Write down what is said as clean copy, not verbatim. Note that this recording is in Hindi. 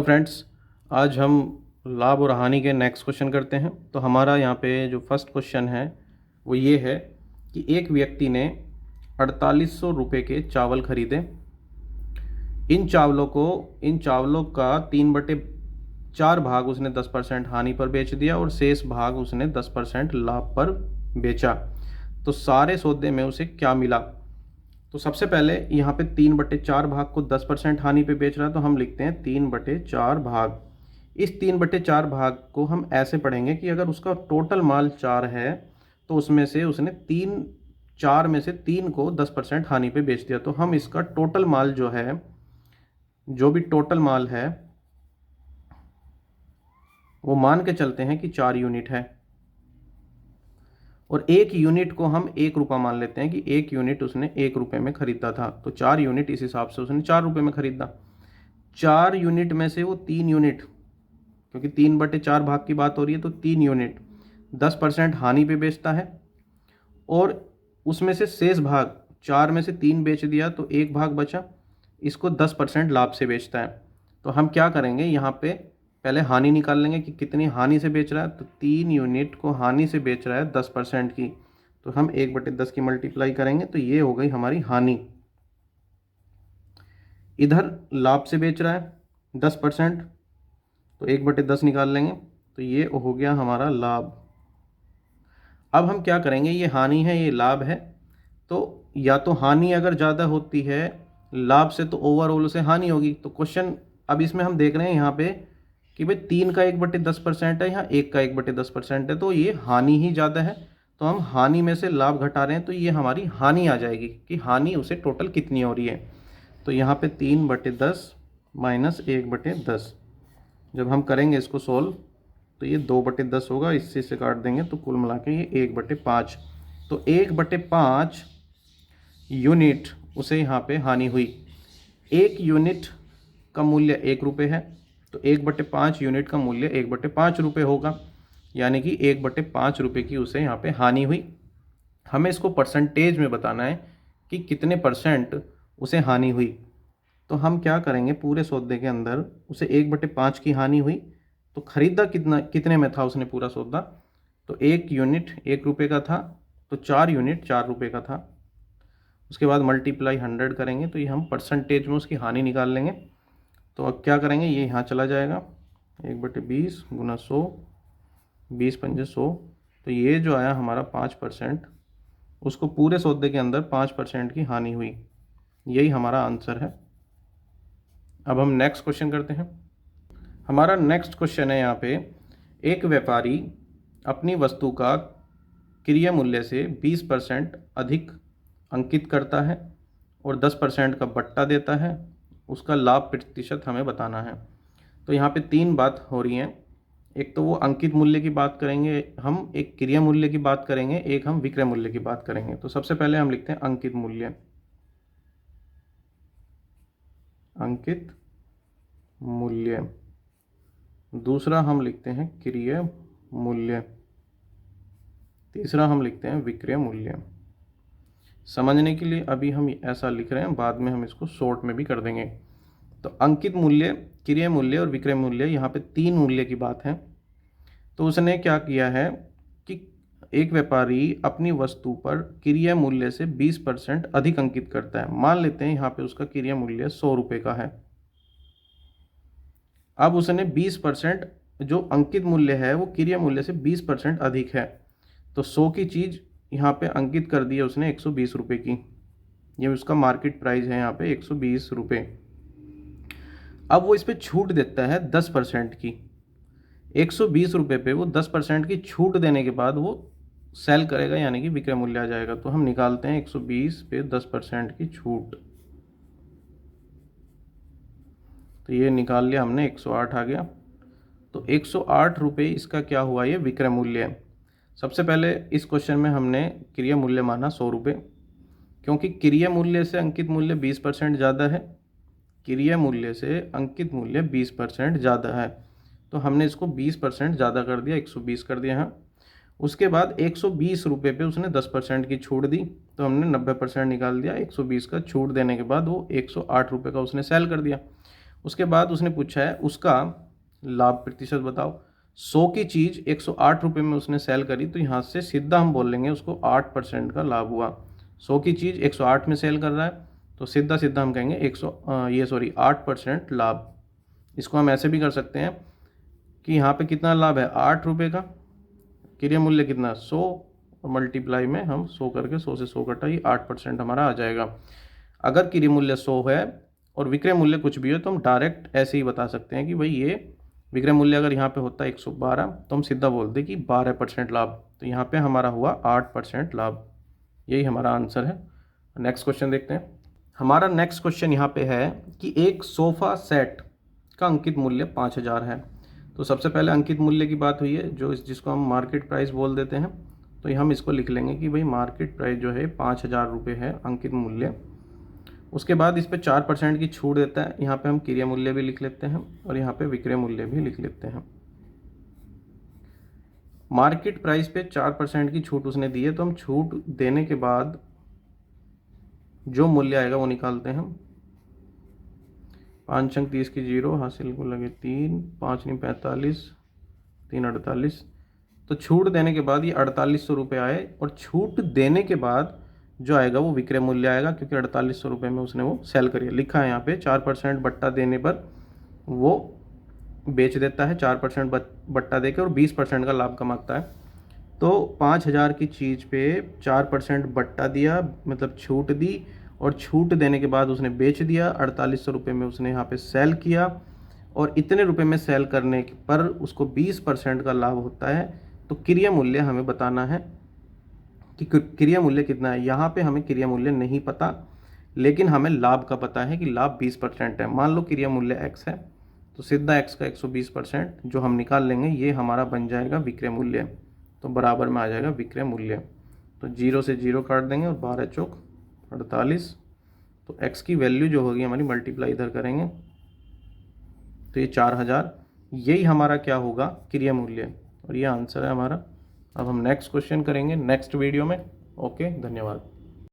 तो फ्रेंड्स, आज हम लाभ और हानि के नेक्स्ट क्वेश्चन करते हैं। तो हमारा यहाँ पे जो फर्स्ट क्वेश्चन है वो ये है कि एक व्यक्ति ने 4800 रुपये के चावल खरीदे। इन चावलों का 3/4 भाग उसने 10% हानि पर बेच दिया और शेष भाग उसने 10% लाभ पर बेचा। तो सारे सौदे में उसे क्या मिला? तो सबसे पहले यहाँ पे 3/4 भाग को 10% हानि पे बेच रहा है, तो हम लिखते हैं 3/4 भाग। इस 3/4 भाग को हम ऐसे पढ़ेंगे कि अगर उसका टोटल माल 4 है तो उसमें से उसने 4 में से 3 को 10% हानि पे बेच दिया। तो हम इसका टोटल माल जो है, जो भी टोटल माल है वो मान के चलते हैं कि 4 यूनिट है, और 1 यूनिट को हम 1 रुपया मान लेते हैं कि 1 यूनिट उसने 1 रुपये में खरीदा था। तो 4 यूनिट इस हिसाब से उसने 4 रुपये में खरीदा। 4 यूनिट में से वो 3 यूनिट, क्योंकि 3/4 भाग की बात हो रही है, तो 3 यूनिट 10% हानि पे बेचता है, और उसमें से शेष भाग 4 में से 3 बेच दिया तो 1 भाग बचा, इसको 10% लाभ से बेचता है। तो हम क्या करेंगे, यहाँ पे पहले हानि निकाल लेंगे कि कितनी हानि से बेच रहा है। तो 3 यूनिट को हानि से बेच रहा है 10% की, तो हम 1/10 की मल्टीप्लाई करेंगे तो ये हो गई हमारी हानि। इधर लाभ से बेच रहा है 10%, तो 1/10 निकाल लेंगे तो ये हो गया हमारा लाभ। अब हम क्या करेंगे, ये हानि है ये लाभ है, तो या तो हानि अगर ज़्यादा होती है लाभ से तो ओवरऑल उसे हानि होगी। तो क्वेश्चन अब इसमें हम देख रहे हैं यहाँ पे कि भाई 3 का 1/10% है, यहाँ 1 का 1/10% है, तो ये हानि ही ज़्यादा है। तो हम हानि में से लाभ घटा रहे हैं, तो ये हमारी हानि आ जाएगी कि हानि उसे टोटल कितनी हो रही है। तो यहाँ पे 3/10 माइनस 1/10, जब हम करेंगे इसको सोल्व तो ये 2/10 होगा, इससे से काट देंगे तो कुल मिला के ये 1/5। तो 1/5 यूनिट उसे यहाँ पे हानि हुई। 1 यूनिट का मूल्य 1 रुपये है, तो 1/5 यूनिट का मूल्य 1/5 रुपये होगा, यानी कि 1/5 रुपये की उसे यहाँ पे हानि हुई। हमें इसको परसेंटेज में बताना है कि कितने परसेंट उसे हानि हुई। तो हम क्या करेंगे, पूरे सौदे के अंदर उसे 1/5 की हानि हुई, तो खरीदा कितने में था उसने पूरा सौदा, तो 1 यूनिट 1 रुपये का था, तो 4 यूनिट 4 रुपये का था। उसके बाद मल्टीप्लाई 100 करेंगे तो ये हम परसेंटेज में उसकी हानि निकाल लेंगे। तो अब क्या करेंगे, ये यहाँ चला जाएगा 1/20 गुना 100, 20×5 100, तो ये जो आया हमारा 5%, उसको पूरे सौदे के अंदर 5% की हानि हुई। यही हमारा आंसर है। अब हम नेक्स्ट क्वेश्चन करते हैं। हमारा नेक्स्ट क्वेश्चन है यहाँ पे, एक व्यापारी अपनी वस्तु का क्रय मूल्य से 20% अधिक अंकित करता है और 10% का बट्टा देता है, उसका लाभ प्रतिशत हमें बताना है। तो यहाँ पे 3 बात हो रही हैं। एक तो वो अंकित मूल्य की बात करेंगे, हम एक क्रय मूल्य की बात करेंगे, एक हम विक्रय मूल्य की बात करेंगे। तो सबसे पहले हम लिखते हैं अंकित मूल्य। अंकित मूल्य। दूसरा हम लिखते हैं क्रय मूल्य। तीसरा हम लिखते हैं विक्रय मूल्य। समझने के लिए अभी हम ऐसा लिख रहे हैं, बाद में हम इसको शॉर्ट में भी कर देंगे। तो अंकित मूल्य, क्रय मूल्य और विक्रय मूल्य, यहाँ पे 3 मूल्य की बात है। तो उसने क्या किया है कि एक व्यापारी अपनी वस्तु पर क्रय मूल्य से 20% अधिक अंकित करता है। मान लेते हैं यहाँ पे उसका क्रय मूल्य 100 रुपये का है। अब उसने 20%, जो अंकित मूल्य है वो क्रय मूल्य से 20% अधिक है, तो 100 की चीज़ यहाँ पे अंकित कर दी है उसने 120 रुपये की। ये उसका मार्केट प्राइस है यहाँ पे 120 रुपये। अब वो इस पर छूट देता है 10% की। 120 रुपये पे वो 10% की छूट देने के बाद वो सेल करेगा, यानी कि विक्रय मूल्य आ जाएगा। तो हम निकालते हैं 120 पे 10% की छूट, तो ये निकाल लिया हमने, 108 आ गया। तो 108 रुपये इसका क्या हुआ, ये विक्रय मूल्य है। सबसे पहले इस क्वेश्चन में हमने क्रय मूल्य माना 100 रुपये, क्योंकि क्रय मूल्य से अंकित मूल्य 20% ज़्यादा है। क्रय मूल्य से अंकित मूल्य 20% ज़्यादा है, तो हमने इसको 20% ज़्यादा कर दिया, 120 कर दिया। हाँ, उसके बाद 120 रुपये पे उसने 10% की छूट दी, तो हमने 90% निकाल दिया। 120 का छूट देने के बाद वो 108 रुपये का उसने सेल कर दिया। उसके बाद उसने पूछा है उसका लाभ प्रतिशत बताओ। 100 की चीज़ 108 रुपये में उसने सेल करी, तो यहाँ से सीधा हम बोल लेंगे उसको 8% का लाभ हुआ। 100 की चीज़ 108 में सेल कर रहा है, तो सीधा सीधा हम कहेंगे 8% लाभ। इसको हम ऐसे भी कर सकते हैं कि यहाँ पे कितना लाभ है, 8 रुपये का, क्रिय मूल्य कितना 100, और मल्टीप्लाई में हम 100 करके 100 से 100 कटा, ये 8% हमारा आ जाएगा। अगर क्रिय मूल्य 100 है और विक्रय मूल्य कुछ भी हो तो हम डायरेक्ट ऐसे ही बता सकते हैं कि भाई ये विक्रय मूल्य अगर यहाँ पे होता है 112, तो हम सीधा बोल दें कि 12% लाभ। तो यहाँ पे हमारा हुआ 8% लाभ। यही हमारा आंसर है। नेक्स्ट क्वेश्चन देखते हैं। हमारा नेक्स्ट क्वेश्चन यहाँ पे है कि एक सोफ़ा सेट का अंकित मूल्य 5000 है। तो सबसे पहले अंकित मूल्य की बात हुई है, जिसको हम मार्केट प्राइस बोल देते हैं। तो हम इसको लिख लेंगे कि भाई मार्केट प्राइस जो है 5000 रुपये है अंकित मूल्य। उसके बाद इस पे 4% की छूट देता है। यहाँ पे हम क्रिय मूल्य भी लिख लेते हैं और यहाँ पे विक्रय मूल्य भी लिख लेते हैं। मार्केट प्राइस पे 4% की छूट उसने दी है, तो हम छूट देने के बाद जो मूल्य आएगा वो निकालते हैं हम। 5 अंक 30 की 0, हासिल को लगे 3, 5 नहीं 45, 3 48। तो छूट देने के बाद ये 4800 रुपये आए, और छूट देने के बाद जो आएगा वो विक्रय मूल्य आएगा, क्योंकि 4800 रुपये में उसने वो सेल करी है। लिखा है यहाँ पे 4% बट्टा देने पर वो बेच देता है, 4% बट्टा देकर, और 20% का लाभ कमाता है। तो 5000 की चीज़ पे 4% बट्टा दिया, मतलब छूट दी, और छूट देने के बाद उसने बेच दिया। 4800 रुपये में उसने यहाँ पे सेल किया, और इतने रुपए में सेल करने पर उसको 20% का लाभ होता है। तो क्रिय मूल्य हमें बताना है कि क्रिय मूल्य कितना है। यहाँ पे हमें क्रिय मूल्य नहीं पता, लेकिन हमें लाभ का पता है कि लाभ 20% है। मान लो क्रिय मूल्य x है, तो सीधा x का 120% जो हम निकाल लेंगे, ये हमारा बन जाएगा विक्रय मूल्य। तो बराबर में आ जाएगा विक्रय मूल्य। तो 0 से 0 काट देंगे, और 12 चौक 48। तो x की वैल्यू जो होगी हमारी, मल्टीप्लाई इधर करेंगे तो ये 4000, यही हमारा क्या होगा, क्रिय मूल्य। और ये आंसर है हमारा। अब हम नेक्स्ट क्वेश्चन करेंगे नेक्स्ट वीडियो में। ओके, धन्यवाद।